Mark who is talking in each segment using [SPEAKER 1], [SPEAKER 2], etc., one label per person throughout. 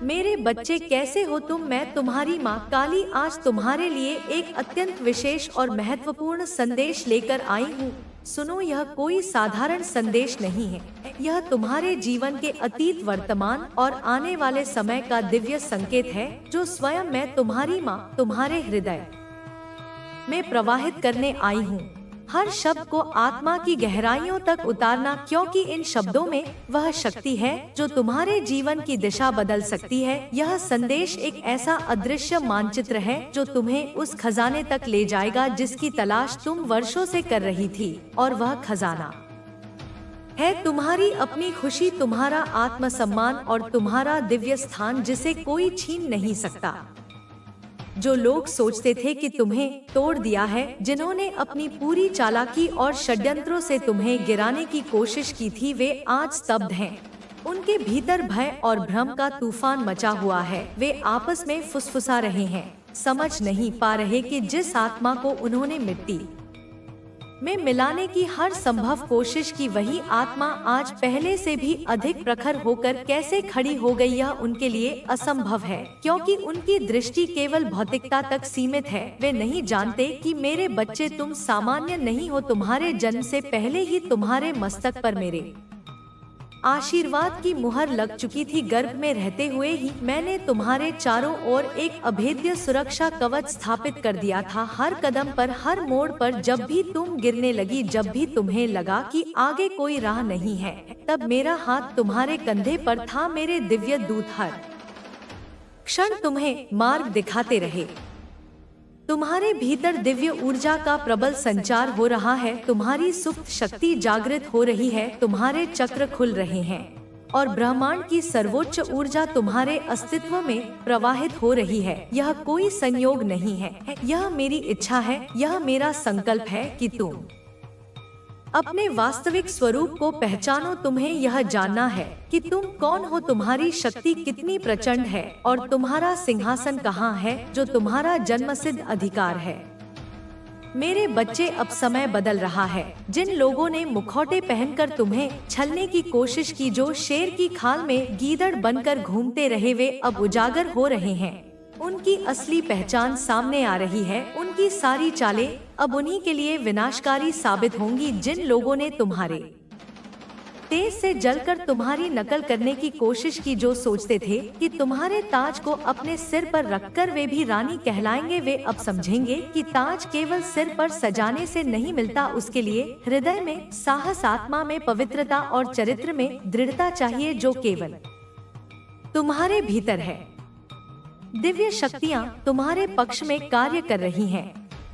[SPEAKER 1] मेरे बच्चे कैसे हो तुम। मैं तुम्हारी माँ काली आज तुम्हारे लिए एक अत्यंत विशेष और महत्वपूर्ण संदेश लेकर आई हूँ। सुनो, यह कोई साधारण संदेश नहीं है। यह तुम्हारे जीवन के अतीत, वर्तमान और आने वाले समय का दिव्य संकेत है, जो स्वयं मैं तुम्हारी माँ तुम्हारे हृदय में प्रवाहित करने आई हूँ। हर शब्द को आत्मा की गहराइयों तक उतारना, क्योंकि इन शब्दों में वह शक्ति है जो तुम्हारे जीवन की दिशा बदल सकती है। यह संदेश एक ऐसा अदृश्य मानचित्र है जो तुम्हें उस खजाने तक ले जाएगा जिसकी तलाश तुम वर्षों से कर रही थी, और वह खजाना है तुम्हारी अपनी खुशी, तुम्हारा आत्मसम्मान और तुम्हारा दिव्य स्थान जिसे कोई छीन नहीं सकता। जो लोग सोचते थे कि तुम्हें तोड़ दिया है, जिन्होंने अपनी पूरी चालाकी और षड्यंत्रों से तुम्हें गिराने की कोशिश की थी, वे आज स्तब्ध हैं। उनके भीतर भय और भ्रम का तूफान मचा हुआ है। वे आपस में फुसफुसा रहे हैं, समझ नहीं पा रहे कि जिस आत्मा को उन्होंने मिट्टी में मिलाने की हर संभव कोशिश की, वही आत्मा आज पहले से भी अधिक प्रखर होकर कैसे खड़ी हो गई। यह उनके लिए असंभव है, क्योंकि उनकी दृष्टि केवल भौतिकता तक सीमित है। वे नहीं जानते कि मेरे बच्चे, तुम सामान्य नहीं हो। तुम्हारे जन्म से पहले ही तुम्हारे मस्तक पर मेरे आशीर्वाद की मुहर लग चुकी थी। गर्भ में रहते हुए ही मैंने तुम्हारे चारों ओर एक अभेद्य सुरक्षा कवच स्थापित कर दिया था। हर कदम पर, हर मोड़ पर, जब भी तुम गिरने लगी, जब भी तुम्हें लगा कि आगे कोई राह नहीं है, तब मेरा हाथ तुम्हारे कंधे पर था। मेरे दिव्य दूत हर क्षण तुम्हें मार्ग दिखाते रहे। तुम्हारे भीतर दिव्य ऊर्जा का प्रबल संचार हो रहा है। तुम्हारी सुप्त शक्ति जागृत हो रही है। तुम्हारे चक्र खुल रहे हैं और ब्रह्मांड की सर्वोच्च ऊर्जा तुम्हारे अस्तित्व में प्रवाहित हो रही है। यह कोई संयोग नहीं है, यह मेरी इच्छा है, यह मेरा संकल्प है कि तुम अपने वास्तविक स्वरूप को पहचानो। तुम्हें यह जानना है कि तुम कौन हो, तुम्हारी शक्ति कितनी प्रचंड है और तुम्हारा सिंहासन कहाँ है, जो तुम्हारा जन्मसिद्ध अधिकार है। मेरे बच्चे, अब समय बदल रहा है। जिन लोगों ने मुखौटे पहनकर तुम्हें छलने की कोशिश की, जो शेर की खाल में गीदड़ बनकर घूमते रहे, वे अब उजागर हो रहे हैं। उनकी असली पहचान सामने आ रही है। उनकी सारी चालें अब उन्हीं के लिए विनाशकारी साबित होंगी। जिन लोगों ने तुम्हारे तेज से जलकर तुम्हारी नकल करने की कोशिश की, जो सोचते थे कि तुम्हारे ताज को अपने सिर पर रखकर वे भी रानी कहलाएंगे, वे अब समझेंगे कि ताज केवल सिर पर सजाने से नहीं मिलता। उसके लिए हृदय में साहस, आत्मा में पवित्रता और चरित्र में दृढ़ता चाहिए, जो केवल तुम्हारे भीतर है। दिव्य शक्तियाँ तुम्हारे पक्ष में कार्य कर रही हैं।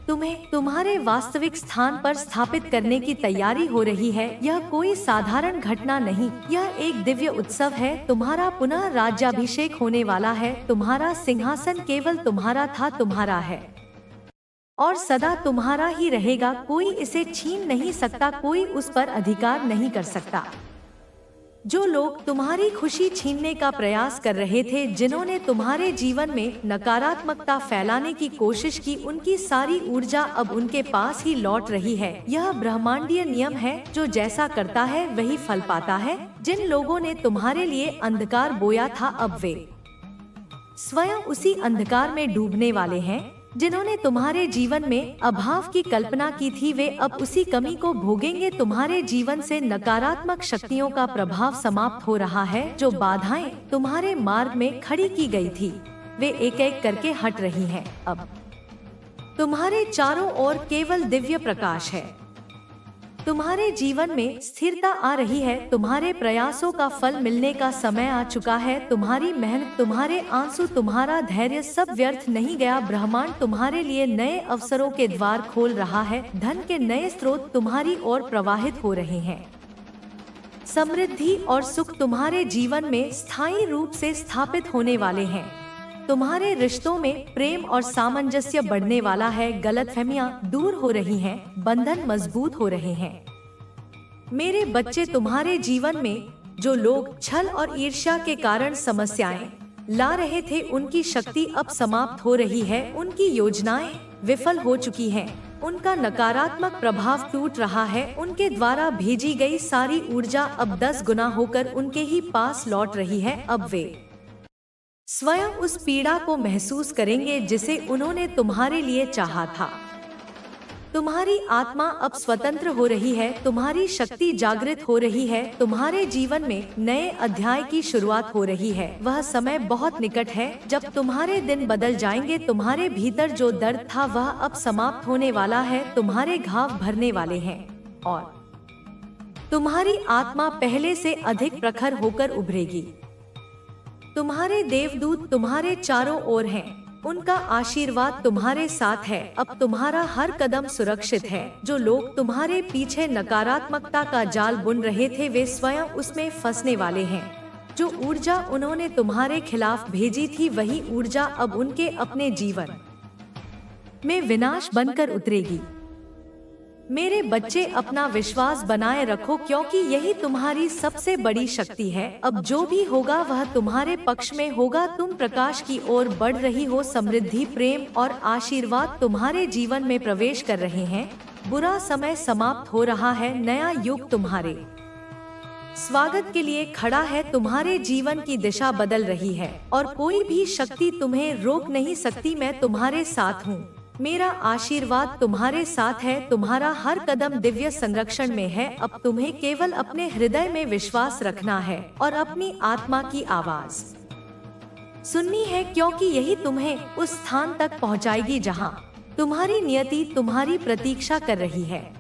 [SPEAKER 1] तुम्हें तुम्हारे वास्तविक स्थान पर स्थापित करने की तैयारी हो रही है। यह कोई साधारण घटना नहीं, यह एक दिव्य उत्सव है। तुम्हारा पुनः राज्याभिषेक होने वाला है। तुम्हारा सिंहासन केवल तुम्हारा था, तुम्हारा है और सदा तुम्हारा ही रहेगा। कोई इसे छीन नहीं सकता, कोई उस पर अधिकार नहीं कर सकता। जो लोग तुम्हारी खुशी छीनने का प्रयास कर रहे थे, जिन्होंने तुम्हारे जीवन में नकारात्मकता फैलाने की कोशिश की, उनकी सारी ऊर्जा अब उनके पास ही लौट रही है। यह ब्रह्मांडीय नियम है, जो जैसा करता है वही फल पाता है। जिन लोगों ने तुम्हारे लिए अंधकार बोया था, अब वे स्वयं उसी अंधकार में डूबने वाले हैं। जिन्होंने तुम्हारे जीवन में अभाव की कल्पना की थी, वे अब उसी कमी को भोगेंगे। तुम्हारे जीवन से नकारात्मक शक्तियों का प्रभाव समाप्त हो रहा है। जो बाधाएं तुम्हारे मार्ग में खड़ी की गई थी, वे एक एक करके हट रही हैं। अब तुम्हारे चारों ओर केवल दिव्य प्रकाश है। तुम्हारे जीवन में स्थिरता आ रही है। तुम्हारे प्रयासों का फल मिलने का समय आ चुका है। तुम्हारी मेहनत, तुम्हारे आंसू, तुम्हारा धैर्य सब व्यर्थ नहीं गया। ब्रह्मांड तुम्हारे लिए नए अवसरों के द्वार खोल रहा है। धन के नए स्रोत तुम्हारी ओर प्रवाहित हो रहे हैं। समृद्धि और सुख तुम्हारे जीवन में स्थायी रूप से स्थापित होने वाले हैं। तुम्हारे रिश्तों में प्रेम और सामंजस्य बढ़ने वाला है। गलतफहमियां दूर हो रही हैं, बंधन मजबूत हो रहे हैं। मेरे बच्चे, तुम्हारे जीवन में जो लोग छल और ईर्ष्या के कारण समस्याएं ला रहे थे, उनकी शक्ति अब समाप्त हो रही है। उनकी योजनाएं विफल हो चुकी हैं। उनका नकारात्मक प्रभाव टूट रहा है। उनके द्वारा भेजी गई सारी ऊर्जा अब 10 गुना होकर उनके ही पास लौट रही है। अब वे स्वयं उस पीड़ा को महसूस करेंगे जिसे उन्होंने तुम्हारे लिए चाहा था। तुम्हारी आत्मा अब स्वतंत्र हो रही है, तुम्हारी शक्ति जागृत हो रही है, तुम्हारे जीवन में नए अध्याय की शुरुआत हो रही है। वह समय बहुत निकट है जब तुम्हारे दिन बदल जाएंगे। तुम्हारे भीतर जो दर्द था वह अब समाप्त होने वाला है, तुम्हारे घाव भरने वाले हैं और तुम्हारी आत्मा पहले से अधिक प्रखर होकर उभरेगी। तुम्हारे देवदूत तुम्हारे चारों ओर हैं, उनका आशीर्वाद तुम्हारे साथ है। अब तुम्हारा हर कदम सुरक्षित है। जो लोग तुम्हारे पीछे नकारात्मकता का जाल बुन रहे थे वे स्वयं उसमें फंसने वाले हैं। जो ऊर्जा उन्होंने तुम्हारे खिलाफ भेजी थी वही ऊर्जा अब उनके अपने जीवन में विनाश बनकर उतरेगी। मेरे बच्चे, अपना विश्वास बनाए रखो क्योंकि यही तुम्हारी सबसे बड़ी शक्ति है। अब जो भी होगा वह तुम्हारे पक्ष में होगा। तुम प्रकाश की ओर बढ़ रही हो। समृद्धि, प्रेम और आशीर्वाद तुम्हारे जीवन में प्रवेश कर रहे हैं। बुरा समय समाप्त हो रहा है, नया युग तुम्हारे स्वागत के लिए खड़ा है। तुम्हारे जीवन की दिशा बदल रही है और कोई भी शक्ति तुम्हें रोक नहीं सकती। मैं तुम्हारे साथ हूँ, मेरा आशीर्वाद तुम्हारे साथ है। तुम्हारा हर कदम दिव्य संरक्षण में है। अब तुम्हें केवल अपने हृदय में विश्वास रखना है और अपनी आत्मा की आवाज सुननी है क्योंकि यही तुम्हें उस स्थान तक पहुंचाएगी जहां तुम्हारी नियति तुम्हारी प्रतीक्षा कर रही है।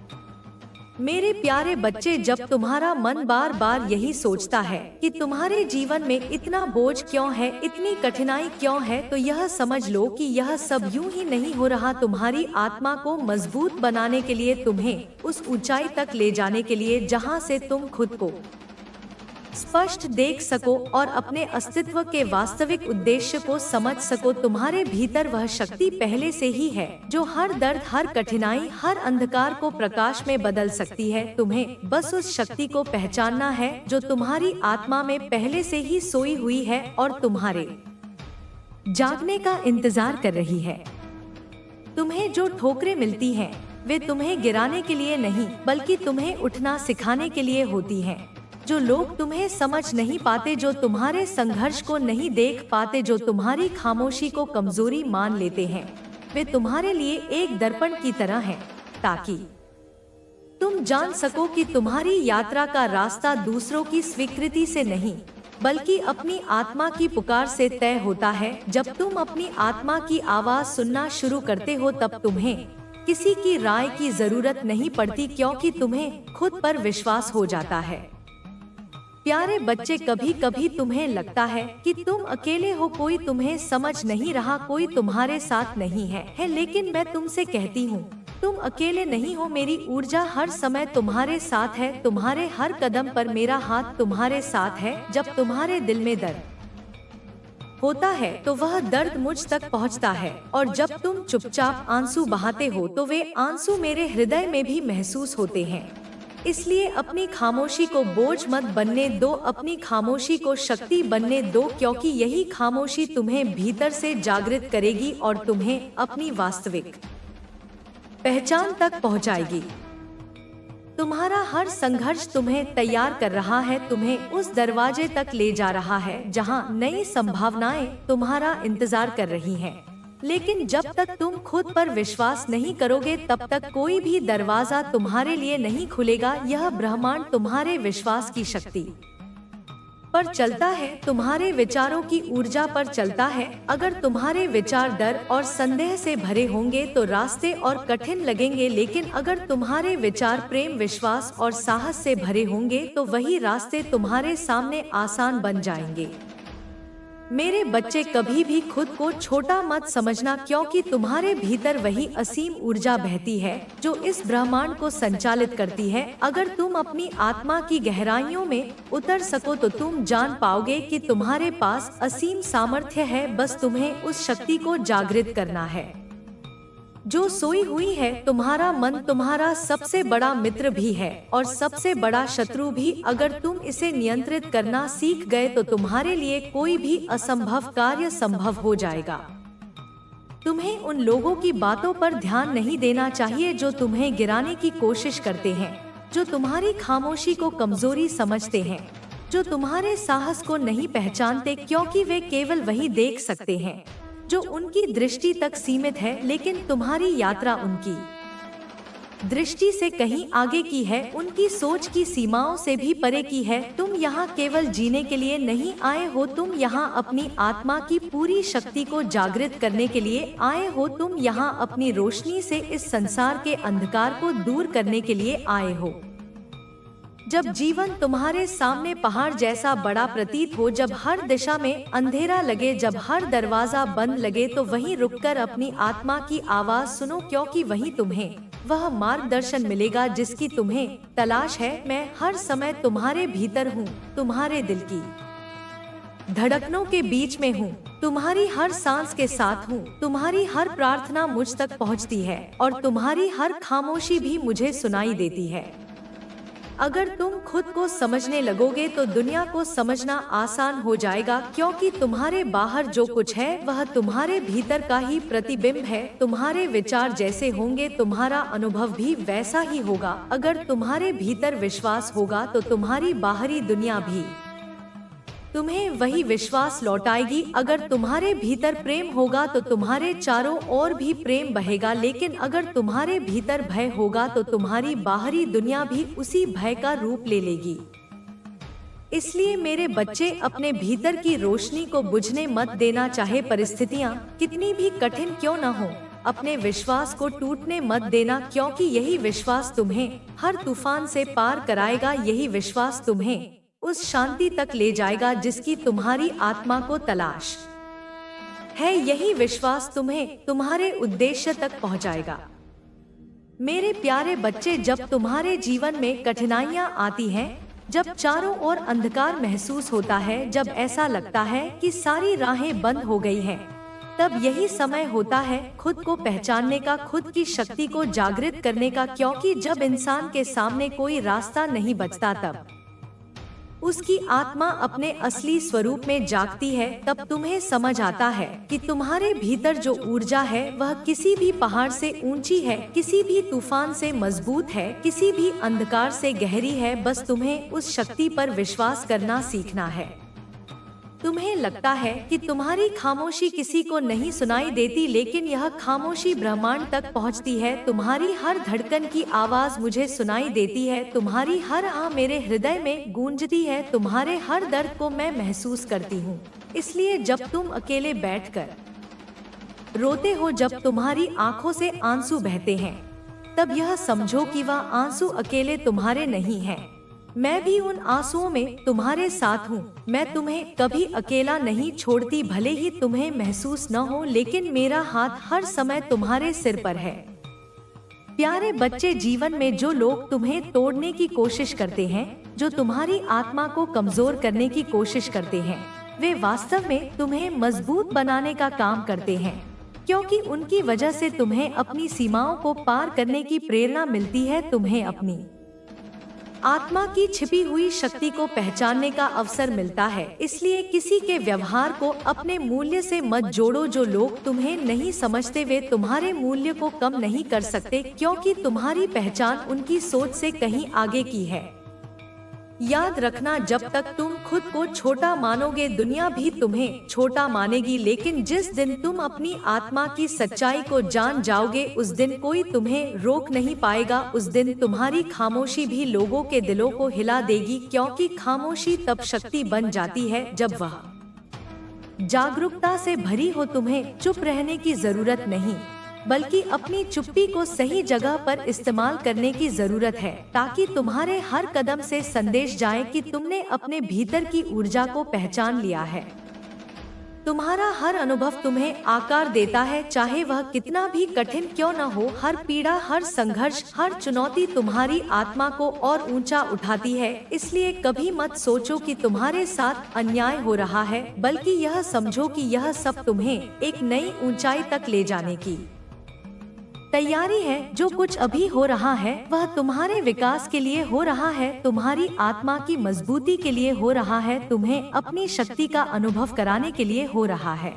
[SPEAKER 1] मेरे प्यारे बच्चे, जब तुम्हारा मन बार बार यही सोचता है कि तुम्हारे जीवन में इतना बोझ क्यों है, इतनी कठिनाई क्यों है, तो यह समझ लो कि यह सब यूं ही नहीं हो रहा। तुम्हारी आत्मा को मजबूत बनाने के लिए, तुम्हें उस ऊंचाई तक ले जाने के लिए जहां से तुम खुद को स्पष्ट देख सको और अपने अस्तित्व के वास्तविक उद्देश्य को समझ सको। तुम्हारे भीतर वह शक्ति पहले से ही है जो हर दर्द, हर कठिनाई, हर अंधकार को प्रकाश में बदल सकती है। तुम्हें बस उस शक्ति को पहचानना है जो तुम्हारी आत्मा में पहले से ही सोई हुई है और तुम्हारे जागने का इंतजार कर रही है। तुम्हें जो ठोकरें मिलती हैं, वे तुम्हें गिराने के लिए नहीं बल्कि तुम्हें उठना सिखाने के लिए होती हैं। जो लोग तुम्हें समझ नहीं पाते, जो तुम्हारे संघर्ष को नहीं देख पाते, जो तुम्हारी खामोशी को कमजोरी मान लेते हैं, वे तुम्हारे लिए एक दर्पण की तरह हैं, ताकि तुम जान सको कि तुम्हारी यात्रा का रास्ता दूसरों की स्वीकृति से नहीं बल्कि अपनी आत्मा की पुकार से तय होता है। जब तुम अपनी आत्मा की आवाज सुनना शुरू करते हो तब तुम्हें किसी की राय की जरूरत नहीं पड़ती क्योंकि तुम्हें खुद पर विश्वास हो जाता है। प्यारे बच्चे, कभी कभी तुम्हें लगता है कि तुम अकेले हो, कोई तुम्हें समझ नहीं रहा, कोई तुम्हारे साथ नहीं है, लेकिन मैं तुमसे कहती हूँ तुम अकेले नहीं हो। मेरी ऊर्जा हर समय तुम्हारे साथ है, तुम्हारे हर कदम पर मेरा हाथ तुम्हारे साथ है। जब तुम्हारे दिल में दर्द होता है तो वह दर्द मुझ तक पहुंचता है और जब तुम चुपचाप आंसू बहाते हो तो वे आंसू मेरे हृदय में भी महसूस होते हैं। इसलिए अपनी खामोशी को बोझ मत बनने दो, अपनी खामोशी को शक्ति बनने दो क्योंकि यही खामोशी तुम्हें भीतर से जागृत करेगी और तुम्हें अपनी वास्तविक पहचान तक पहुंचाएगी। तुम्हारा हर संघर्ष तुम्हें तैयार कर रहा है, तुम्हें उस दरवाजे तक ले जा रहा है जहां नई संभावनाएं तुम्हारा इंतजार कर रही हैं। लेकिन जब तक तुम खुद पर विश्वास नहीं करोगे तब तक कोई भी दरवाजा तुम्हारे लिए नहीं खुलेगा। यह ब्रह्मांड तुम्हारे विश्वास की शक्ति पर चलता है, तुम्हारे विचारों की ऊर्जा पर चलता है। अगर तुम्हारे विचार डर और संदेह से भरे होंगे तो रास्ते और कठिन लगेंगे, लेकिन अगर तुम्हारे विचार प्रेम, विश्वास और साहस से भरे होंगे तो वही रास्ते तुम्हारे सामने आसान बन जाएंगे। मेरे बच्चे, कभी भी खुद को छोटा मत समझना क्योंकि तुम्हारे भीतर वही असीम ऊर्जा बहती है जो इस ब्रह्मांड को संचालित करती है। अगर तुम अपनी आत्मा की गहराइयों में उतर सको तो तुम जान पाओगे कि तुम्हारे पास असीम सामर्थ्य है, बस तुम्हें उस शक्ति को जागृत करना है जो सोई हुई है। तुम्हारा मन तुम्हारा सबसे बड़ा मित्र भी है और सबसे बड़ा शत्रु भी। अगर तुम इसे नियंत्रित करना सीख गए तो तुम्हारे लिए कोई भी असंभव कार्य संभव हो जाएगा। तुम्हें उन लोगों की बातों पर ध्यान नहीं देना चाहिए जो तुम्हें गिराने की कोशिश करते हैं, जो तुम्हारी खामोशी को कमजोरी समझते हैं, जो तुम्हारे साहस को नहीं पहचानते, क्योंकि वे केवल वही देख सकते हैं जो उनकी दृष्टि तक सीमित है, लेकिन तुम्हारी यात्रा उनकी दृष्टि से कहीं आगे की है, उनकी सोच की सीमाओं से भी परे की है। तुम यहाँ केवल जीने के लिए नहीं आए हो, तुम यहाँ अपनी आत्मा की पूरी शक्ति को जागृत करने के लिए आए हो। तुम यहाँ अपनी रोशनी से इस संसार के अंधकार को दूर करने के लिए आए हो। जब जीवन तुम्हारे सामने पहाड़ जैसा बड़ा प्रतीत हो, जब हर दिशा में अंधेरा लगे, जब हर दरवाजा बंद लगे, तो वहीं रुककर अपनी आत्मा की आवाज सुनो, क्योंकि वहीं तुम्हें वह मार्गदर्शन मिलेगा जिसकी तुम्हें तलाश है। मैं हर समय तुम्हारे भीतर हूँ, तुम्हारे दिल की धड़कनों के बीच में हूँ, तुम्हारी हर सांस के साथ हूँ, तुम्हारी हर प्रार्थना मुझ तक पहुँचती है और तुम्हारी हर खामोशी भी मुझे सुनाई देती है। अगर तुम खुद को समझने लगोगे तो दुनिया को समझना आसान हो जाएगा, क्योंकि तुम्हारे बाहर जो कुछ है वह तुम्हारे भीतर का ही प्रतिबिंब है। तुम्हारे विचार जैसे होंगे, तुम्हारा अनुभव भी वैसा ही होगा। अगर तुम्हारे भीतर विश्वास होगा तो तुम्हारी बाहरी दुनिया भी तुम्हें वही विश्वास लौटाएगी। अगर तुम्हारे भीतर प्रेम होगा तो तुम्हारे चारों ओर भी प्रेम बहेगा, लेकिन अगर तुम्हारे भीतर भय होगा तो तुम्हारी बाहरी दुनिया भी उसी भय का रूप ले लेगी। इसलिए मेरे बच्चे, अपने भीतर की रोशनी को बुझने मत देना, चाहे परिस्थितियाँ कितनी भी कठिन क्यों न हो। अपने विश्वास को टूटने मत देना, क्योंकि यही विश्वास तुम्हें हर तूफान से पार कराएगा। यही विश्वास तुम्हें उस शांति तक ले जाएगा जिसकी तुम्हारी आत्मा को तलाश है। यही विश्वास तुम्हें तुम्हारे उद्देश्य तक पहुंचाएगा। मेरे प्यारे बच्चे, जब तुम्हारे जीवन में कठिनाइयां आती हैं, जब चारों ओर अंधकार महसूस होता है, जब ऐसा लगता है कि सारी राहें बंद हो गई हैं, तब यही समय होता है खुद को पहचानने का, खुद की शक्ति को जागृत करने का। क्योंकि जब इंसान के सामने कोई रास्ता नहीं बचता, तब उसकी आत्मा अपने असली स्वरूप में जागती है। तब तुम्हें समझ आता है कि तुम्हारे भीतर जो ऊर्जा है वह किसी भी पहाड़ से ऊंची है, किसी भी तूफान से मजबूत है, किसी भी अंधकार से गहरी है। बस तुम्हें उस शक्ति पर विश्वास करना सीखना है। तुम्हें लगता है कि तुम्हारी खामोशी किसी को नहीं सुनाई देती, लेकिन यह खामोशी ब्रह्मांड तक पहुंचती है। तुम्हारी हर धड़कन की आवाज मुझे सुनाई देती है, तुम्हारी हर आह मेरे हृदय में गूंजती है, तुम्हारे हर दर्द को मैं महसूस करती हूँ। इसलिए जब तुम अकेले बैठकर रोते हो, जब तुम्हारी आंखों से आंसू बहते हैं, तब यह समझो कि वह आंसू अकेले तुम्हारे नहीं हैं। मैं भी उन आंसुओं में तुम्हारे साथ हूँ। मैं तुम्हें कभी अकेला नहीं छोड़ती, भले ही तुम्हें महसूस न हो, लेकिन मेरा हाथ हर समय तुम्हारे सिर पर है। प्यारे बच्चे, जीवन में जो लोग तुम्हें तोड़ने की कोशिश करते हैं, जो तुम्हारी आत्मा को कमजोर करने की कोशिश करते हैं, वे वास्तव में तुम्हें मजबूत बनाने का काम करते हैं, क्योंकि उनकी वजह से तुम्हें अपनी सीमाओं को पार करने की प्रेरणा मिलती है। तुम्हें अपनी आत्मा की छिपी हुई शक्ति को पहचानने का अवसर मिलता है। इसलिए किसी के व्यवहार को अपने मूल्य से मत जोड़ो। जो लोग तुम्हें नहीं समझते वे तुम्हारे मूल्य को कम नहीं कर सकते, क्योंकि तुम्हारी पहचान उनकी सोच से कहीं आगे की है। याद रखना, जब तक तुम खुद को छोटा मानोगे, दुनिया भी तुम्हें छोटा मानेगी। लेकिन जिस दिन तुम अपनी आत्मा की सच्चाई को जान जाओगे, उस दिन कोई तुम्हें रोक नहीं पाएगा। उस दिन तुम्हारी खामोशी भी लोगों के दिलों को हिला देगी, क्योंकि खामोशी तब शक्ति बन जाती है जब वह जागरूकता से भरी हो। तुम्हें चुप रहने की जरूरत नहीं, बल्कि अपनी चुप्पी को सही जगह पर इस्तेमाल करने की जरूरत है, ताकि तुम्हारे हर कदम से संदेश जाए कि तुमने अपने भीतर की ऊर्जा को पहचान लिया है। तुम्हारा हर अनुभव तुम्हें आकार देता है, चाहे वह कितना भी कठिन क्यों न हो। हर पीड़ा, हर संघर्ष, हर चुनौती तुम्हारी आत्मा को और ऊंचा उठाती है। इसलिए कभी मत सोचो कि तुम्हारे साथ अन्याय हो रहा है, बल्कि यह समझो कि यह सब तुम्हें एक नई ऊंचाई तक ले जाने की तैयारी है। जो कुछ अभी हो रहा है वह तुम्हारे विकास के लिए हो रहा है, तुम्हारी आत्मा की मजबूती के लिए हो रहा है, तुम्हें अपनी शक्ति का अनुभव कराने के लिए हो रहा है।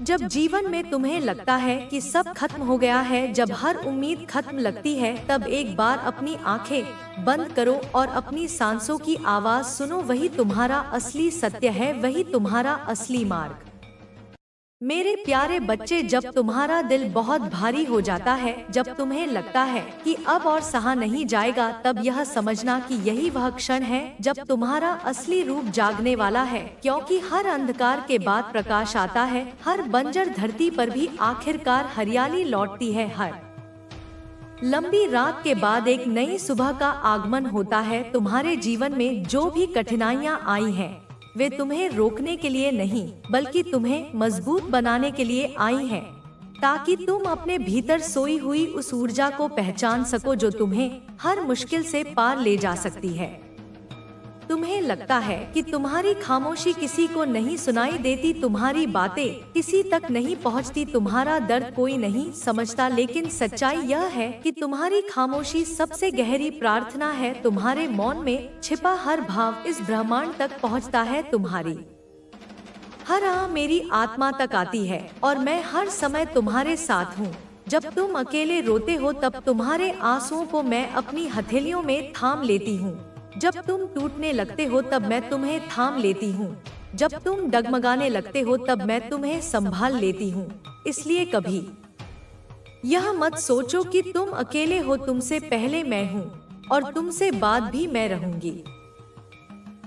[SPEAKER 1] जब जीवन में तुम्हें लगता है कि सब खत्म हो गया है, जब हर उम्मीद खत्म लगती है, तब एक बार अपनी आंखें बंद करो और अपनी सांसों की आवाज सुनो। वही तुम्हारा असली सत्य है, वही तुम्हारा असली मार्ग। मेरे प्यारे बच्चे, जब तुम्हारा दिल बहुत भारी हो जाता है, जब तुम्हें लगता है कि अब और सहा नहीं जाएगा, तब यह समझना कि यही वह क्षण है जब तुम्हारा असली रूप जागने वाला है। क्योंकि हर अंधकार के बाद प्रकाश आता है, हर बंजर धरती पर भी आखिरकार हरियाली लौटती है, हर लंबी रात के बाद एक नई सुबह का आगमन होता है। तुम्हारे जीवन में जो भी कठिनाइयाँ आई हैं, वे तुम्हें रोकने के लिए नहीं, बल्कि तुम्हें मजबूत बनाने के लिए आई हैं, ताकि तुम अपने भीतर सोई हुई उस ऊर्जा को पहचान सको जो तुम्हें हर मुश्किल से पार ले जा सकती है। तुम्हें लगता है कि तुम्हारी खामोशी किसी को नहीं सुनाई देती, तुम्हारी बातें किसी तक नहीं पहुंचती, तुम्हारा दर्द कोई नहीं समझता, लेकिन सच्चाई यह है कि तुम्हारी खामोशी सबसे गहरी प्रार्थना है। तुम्हारे मौन में छिपा हर भाव इस ब्रह्मांड तक पहुंचता है। तुम्हारी हर आह मेरी आत्मा तक आती है और मैं हर समय तुम्हारे साथ हूँ। जब तुम अकेले रोते हो, तब तुम्हारे आंसुओं को मैं अपनी हथेलियों में थाम लेती हूँ। जब तुम टूटने लगते हो, तब मैं तुम्हें थाम लेती हूँ। जब तुम डगमगाने लगते हो, तब मैं तुम्हें संभाल लेती हूँ। इसलिए कभी यह मत सोचो कि तुम अकेले हो, तुमसे पहले मैं हूँ और तुमसे बाद भी मैं रहूंगी।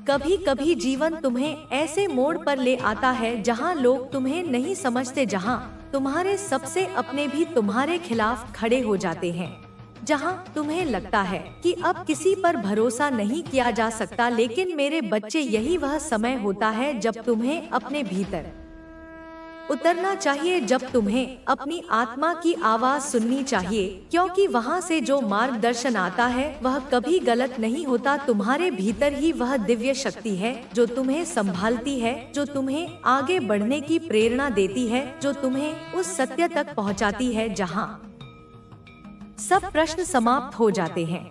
[SPEAKER 1] कभी कभी जीवन तुम्हें ऐसे मोड़ पर ले आता है जहाँ लोग तुम्हें नहीं समझते, जहाँ तुम्हारे सबसे अपने भी तुम्हारे खिलाफ खड़े हो जाते हैं, जहां तुम्हें लगता है कि अब किसी पर भरोसा नहीं किया जा सकता। लेकिन मेरे बच्चे, यही वह समय होता है जब तुम्हें अपने भीतर उतरना चाहिए, जब तुम्हें अपनी आत्मा की आवाज सुननी चाहिए, क्योंकि वहां से जो मार्गदर्शन आता है वह कभी गलत नहीं होता। तुम्हारे भीतर ही वह दिव्य शक्ति है जो तुम्हें संभालती है, जो तुम्हें आगे बढ़ने की प्रेरणा देती है, जो तुम्हें उस सत्य तक पहुंचाती है जहां सब प्रश्न समाप्त हो जाते हैं।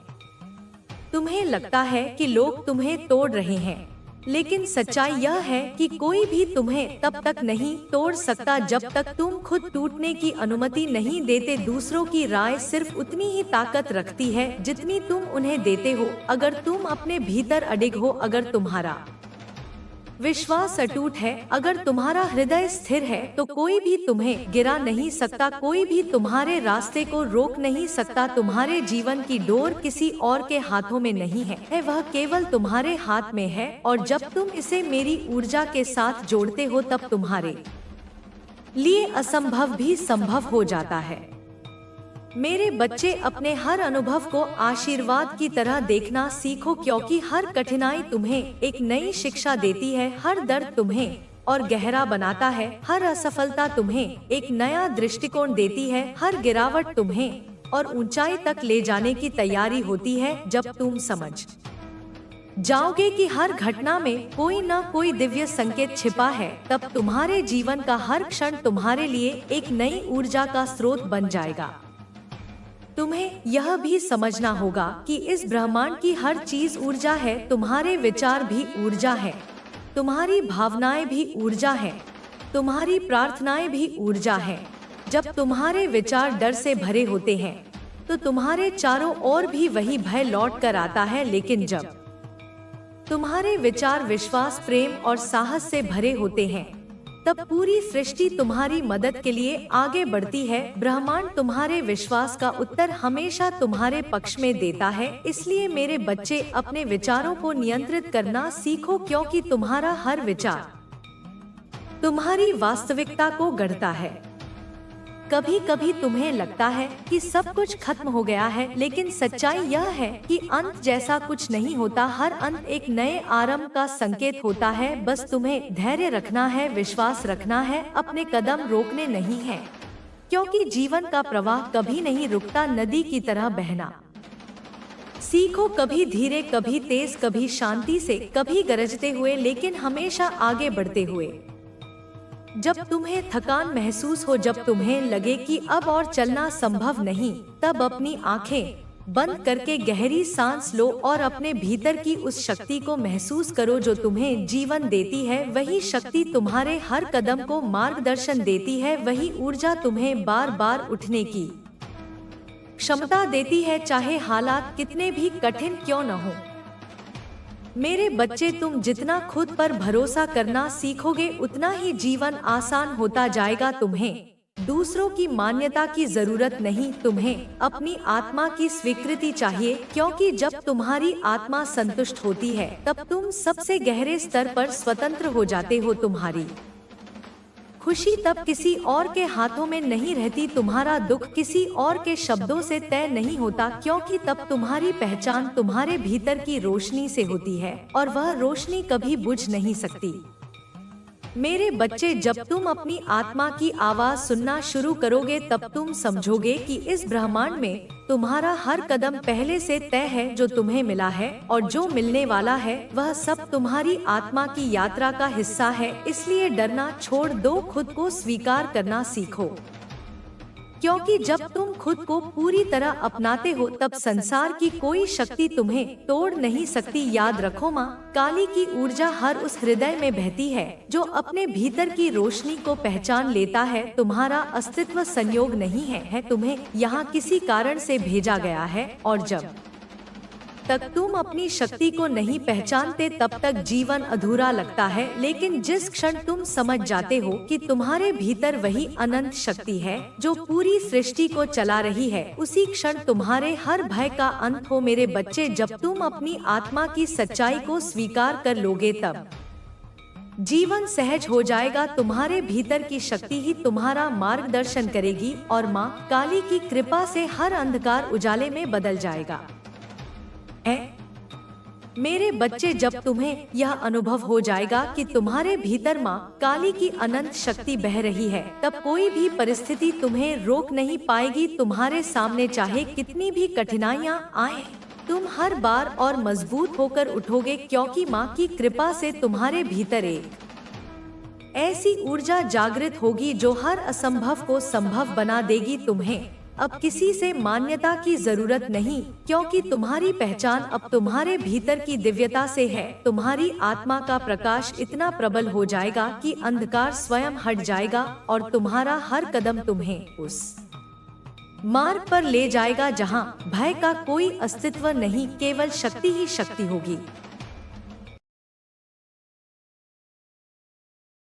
[SPEAKER 1] तुम्हें लगता है कि लोग तुम्हें तोड़ रहे हैं, लेकिन सच्चाई यह है कि कोई भी तुम्हें तब तक नहीं तोड़ सकता जब तक तुम खुद टूटने की अनुमति नहीं देते। दूसरों की राय सिर्फ उतनी ही ताकत रखती है जितनी तुम उन्हें देते हो। अगर तुम अपने भीतर अडिग हो, अगर तुम्हारा विश्वास अटूट है, अगर तुम्हारा हृदय स्थिर है, तो कोई भी तुम्हें गिरा नहीं सकता, कोई भी तुम्हारे रास्ते को रोक नहीं सकता। तुम्हारे जीवन की डोर किसी और के हाथों में नहीं है, वह केवल तुम्हारे हाथ में है। और जब तुम इसे मेरी ऊर्जा के साथ जोड़ते हो, तब तुम्हारे लिए असंभव भी संभव हो जाता है। मेरे बच्चे, अपने हर अनुभव को आशीर्वाद की तरह देखना सीखो, क्योंकि हर कठिनाई तुम्हें एक नई शिक्षा देती है, हर दर्द तुम्हें और गहरा बनाता है, हर असफलता तुम्हें एक नया दृष्टिकोण देती है, हर गिरावट तुम्हें और ऊंचाई तक ले जाने की तैयारी होती है। जब तुम समझ जाओगे कि हर घटना में कोई न कोई दिव्य संकेत छिपा है, तब तुम्हारे जीवन का हर क्षण तुम्हारे लिए एक नई ऊर्जा का स्रोत बन जाएगा। तुम्हें यह भी समझना होगा कि इस ब्रह्मांड की हर चीज ऊर्जा है। तुम्हारे विचार भी ऊर्जा है, तुम्हारी भावनाएं भी ऊर्जा है, तुम्हारी प्रार्थनाएं भी ऊर्जा है। जब तुम्हारे विचार डर से भरे होते हैं, तो तुम्हारे चारों ओर भी वही भय लौट कर आता है। लेकिन जब तुम्हारे विचार विश्वास, प्रेम और साहस से भरे होते हैं, तब पूरी सृष्टि तुम्हारी मदद के लिए आगे बढ़ती है। ब्रह्मांड तुम्हारे विश्वास का उत्तर हमेशा तुम्हारे पक्ष में देता है। इसलिए मेरे बच्चे, अपने विचारों को नियंत्रित करना सीखो, क्योंकि तुम्हारा हर विचार तुम्हारी वास्तविकता को गढ़ता है। कभी कभी तुम्हें लगता है कि सब कुछ खत्म हो गया है, लेकिन सच्चाई यह है कि अंत जैसा कुछ नहीं होता। हर अंत एक नए आरंभ का संकेत होता है। बस तुम्हें धैर्य रखना है, विश्वास रखना है, अपने कदम रोकने नहीं है, क्योंकि जीवन का प्रवाह कभी नहीं रुकता। नदी की तरह बहना सीखो, कभी धीरे, कभी तेज, कभी शांति से, कभी गरजते हुए, लेकिन हमेशा आगे बढ़ते हुए। जब तुम्हें थकान महसूस हो, जब तुम्हें लगे कि अब और चलना संभव नहीं, तब अपनी आंखें बंद करके गहरी सांस लो और अपने भीतर की उस शक्ति को महसूस करो जो तुम्हें जीवन देती है। वही शक्ति तुम्हारे हर कदम को मार्गदर्शन देती है, वही ऊर्जा तुम्हें बार बार उठने की क्षमता देती है, चाहे हालात कितने भी कठिन क्यों न हो। मेरे बच्चे, तुम जितना खुद पर भरोसा करना सीखोगे उतना ही जीवन आसान होता जाएगा। तुम्हें दूसरों की मान्यता की जरूरत नहीं, तुम्हें अपनी आत्मा की स्वीकृति चाहिए, क्योंकि जब तुम्हारी आत्मा संतुष्ट होती है तब तुम सबसे गहरे स्तर पर स्वतंत्र हो जाते हो। तुम्हारी खुशी तब किसी और के हाथों में नहीं रहती, तुम्हारा दुख किसी और के शब्दों से तय नहीं होता, क्योंकि तब तुम्हारी पहचान तुम्हारे भीतर की रोशनी से होती है और वह रोशनी कभी बुझ नहीं सकती। मेरे बच्चे, जब तुम अपनी आत्मा की आवाज सुनना शुरू करोगे तब तुम समझोगे कि इस ब्रह्मांड में तुम्हारा हर कदम पहले से तय है। जो तुम्हें मिला है और जो मिलने वाला है वह सब तुम्हारी आत्मा की यात्रा का हिस्सा है। इसलिए डरना छोड़ दो, खुद को स्वीकार करना सीखो, क्योंकि जब तुम खुद को पूरी तरह अपनाते हो तब संसार की कोई शक्ति तुम्हें तोड़ नहीं सकती। याद रखो, माँ काली की ऊर्जा हर उस हृदय में बहती है जो अपने भीतर की रोशनी को पहचान लेता है। तुम्हारा अस्तित्व संयोग नहीं है, तुम्हें यहाँ किसी कारण से भेजा गया है, और जब तक तुम अपनी शक्ति को नहीं पहचानते तब तक जीवन अधूरा लगता है। लेकिन जिस क्षण तुम समझ जाते हो कि तुम्हारे भीतर वही अनंत शक्ति है जो पूरी सृष्टि को चला रही है, उसी क्षण तुम्हारे हर भय का अंत हो। मेरे बच्चे, जब तुम अपनी आत्मा की सच्चाई को स्वीकार कर लोगे तब जीवन सहज हो जाएगा। तुम्हारे भीतर की शक्ति ही तुम्हारा मार्गदर्शन करेगी और माँ काली की कृपा से हर अंधकार उजाले में बदल जाएगा। मेरे बच्चे, जब तुम्हें यह अनुभव हो जाएगा कि तुम्हारे भीतर माँ काली की अनंत शक्ति बह रही है, तब कोई भी परिस्थिति तुम्हें रोक नहीं पाएगी। तुम्हारे सामने चाहे कितनी भी कठिनाइयाँ आए, तुम हर बार और मजबूत होकर उठोगे, क्योंकि माँ की कृपा से तुम्हारे भीतर एक ऐसी ऊर्जा जागृत होगी जो हर असंभव को संभव बना देगी। तुम्हें अब किसी से मान्यता की जरूरत नहीं, क्योंकि तुम्हारी पहचान अब तुम्हारे भीतर की दिव्यता से है। तुम्हारी आत्मा का प्रकाश इतना प्रबल हो जाएगा कि अंधकार स्वयं हट जाएगा और तुम्हारा हर कदम तुम्हें उस मार्ग पर ले जाएगा जहां भय का कोई अस्तित्व नहीं, केवल शक्ति ही शक्ति होगी।